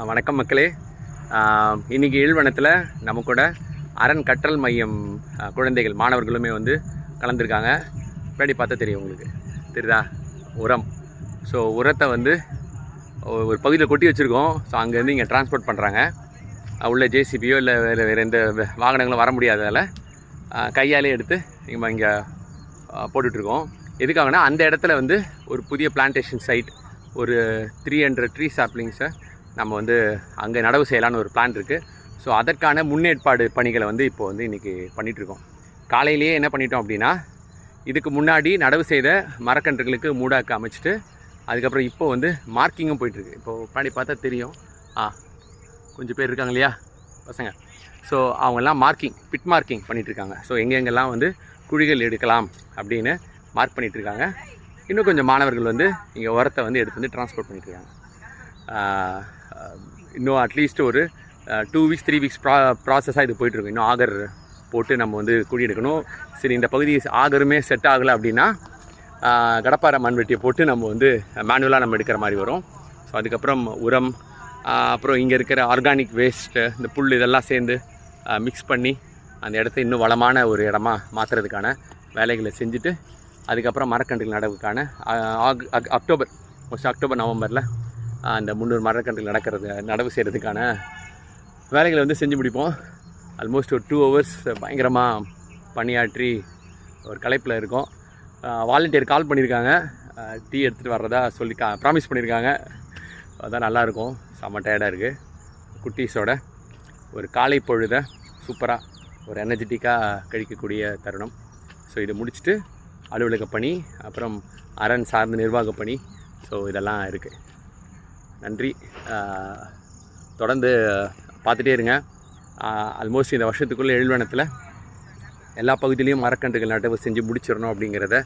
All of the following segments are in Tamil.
வணக்கம் மக்களே. இன்றைக்கி ஏழ்வனத்தில் நம்ம கூட அரண் கற்றல் மையம் குழந்தைகள் மாணவர்களுமே வந்து கலந்துருக்காங்க. பின்னாடி பார்த்தா தெரியும் உங்களுக்கு, தெரியுதா? உரம். ஸோ உரத்தை வந்து ஒரு பகுதியில் கொட்டி வச்சுருக்கோம். ஸோ அங்கேருந்து இங்கே டிரான்ஸ்போர்ட் பண்ணுறாங்க. உள்ள ஜேசிபியோ இல்லை வேறு எந்த வாகனங்களும் வர முடியாததால் கையாலே எடுத்து நம்ம இங்கே போட்டுட்ருக்கோம். எதுக்காகனா அந்த இடத்துல வந்து ஒரு புதிய பிளான்டேஷன் சைட், ஒரு 300 ட்ரீ சாப்ளிங்ஸை நம்ம வந்து அங்கே நடவு செய்யலான்னு ஒரு பிளான் இருக்குது. ஸோ அதற்கான முன்னேற்பாடு பணிகளை வந்து இப்போ வந்து இன்றைக்கி பண்ணிகிட்ருக்கோம். காலையிலேயே என்ன பண்ணிட்டோம் அப்படின்னா, இதுக்கு முன்னாடி நடவு செய்த மரக்கன்றுகளுக்கு மூடாக்கு அமைச்சிட்டு அதுக்கப்புறம் இப்போ வந்து மார்க்கிங்கும் போயிட்டுருக்கு. இப்போது பாடி பார்த்தா தெரியும், கொஞ்சம் பேர் இருக்காங்க இல்லையா பசங்க. ஸோ அவங்கெல்லாம் பிட் மார்க்கிங் பண்ணிகிட்ருக்காங்க. ஸோ எங்கெங்கெல்லாம் வந்து குழிகள் எடுக்கலாம் அப்படின்னு மார்க் பண்ணிகிட்ருக்காங்க. இன்னும் கொஞ்சம் மாணவர்கள் வந்து இங்கே உரத்தை வந்து எடுத்து வந்து டிரான்ஸ்போர்ட் பண்ணிட்டுருக்காங்க. இன்னும் அட்லீஸ்ட் ஒரு 2 வீக்ஸ் 3 வீக்ஸ் ப்ராசஸாக இது போயிட்டுருக்கும். இன்னும் ஆகர் போட்டு நம்ம வந்து குழி எடுக்கணும். சரி, இந்த பகுதி ஆகருமே செட் ஆகலை அப்படின்னா கடப்பாறை மண்வெட்டியை போட்டு நம்ம வந்து மேனுவலாக நம்ம எடுக்கிற மாதிரி வரும். ஸோ அதுக்கப்புறம் உரம், அப்புறம் இங்கே இருக்கிற ஆர்கானிக் வேஸ்ட்டு, இந்த புல் இதெல்லாம் சேர்ந்து மிக்ஸ் பண்ணி அந்த இடத்த இன்னும் வளமான ஒரு இடமா மாற்றுறதுக்கான வேலைகளை செஞ்சுட்டு அதுக்கப்புறம் மரக்கன்றுகள் நடவுக்கான அக்டோபர் நவம்பரில் அந்த 300 மரக்கன்றுகள் நடவு செய்கிறதுக்கான வேலைகளை வந்து செஞ்சு முடிப்போம். ஆல்மோஸ்ட் ஒரு 2 hours பயங்கரமாக பணியாற்றி ஒரு களைப்பில் இருக்கோம். வாலண்டியர் கால் பண்ணியிருக்காங்க, டீ எடுத்துகிட்டு வர்றதா சொல்லி ப்ராமிஸ் பண்ணியிருக்காங்க. அதுதான் நல்லாயிருக்கும். செம்ம டயர்டாக இருக்குது. குட்டீஸோட ஒரு காலை பொழுதை சூப்பராக ஒரு எனர்ஜெட்டிக்காக கழிக்கக்கூடிய தருணம். ஸோ இதை முடிச்சுட்டு அலுவலக பணி, அப்புறம் அரண் சார்ந்த நிர்வாக பணி, ஸோ இதெல்லாம் இருக்குது. நன்றி. தொடர்ந்து பார்த்துட்டே இருங்க. ஆல்மோஸ்ட் இந்த வருஷத்துக்குள்ளே ஏழ்வனத்தில் எல்லா பகுதியிலையும் மரக்கன்றுகள் நடவு செஞ்சு முடிச்சிடணும் அப்படிங்கிறத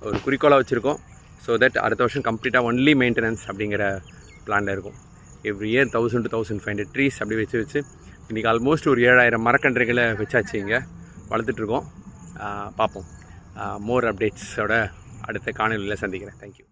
ஒரு குறிக்கோளாக வச்சுருக்கோம். ஸோ தட் அடுத்த வருஷம் கம்ப்ளீட்டாக ஒன்லி மெயின்டெனன்ஸ் அப்படிங்கிற பிளானில் இருக்கும். எவ்ரி இயர் 1000 to 1500 ட்ரீஸ் அப்படி வச்சு இன்றைக்கி ஆல்மோஸ்ட் ஒரு 7000 மரக்கன்றுகளை வச்சாச்சு. இங்கே வளர்த்துட்ருக்கோம். பார்ப்போம். மோர் அப்டேட்ஸோட அடுத்த காணொலியில் சந்திக்கிறேன். தேங்க்யூ.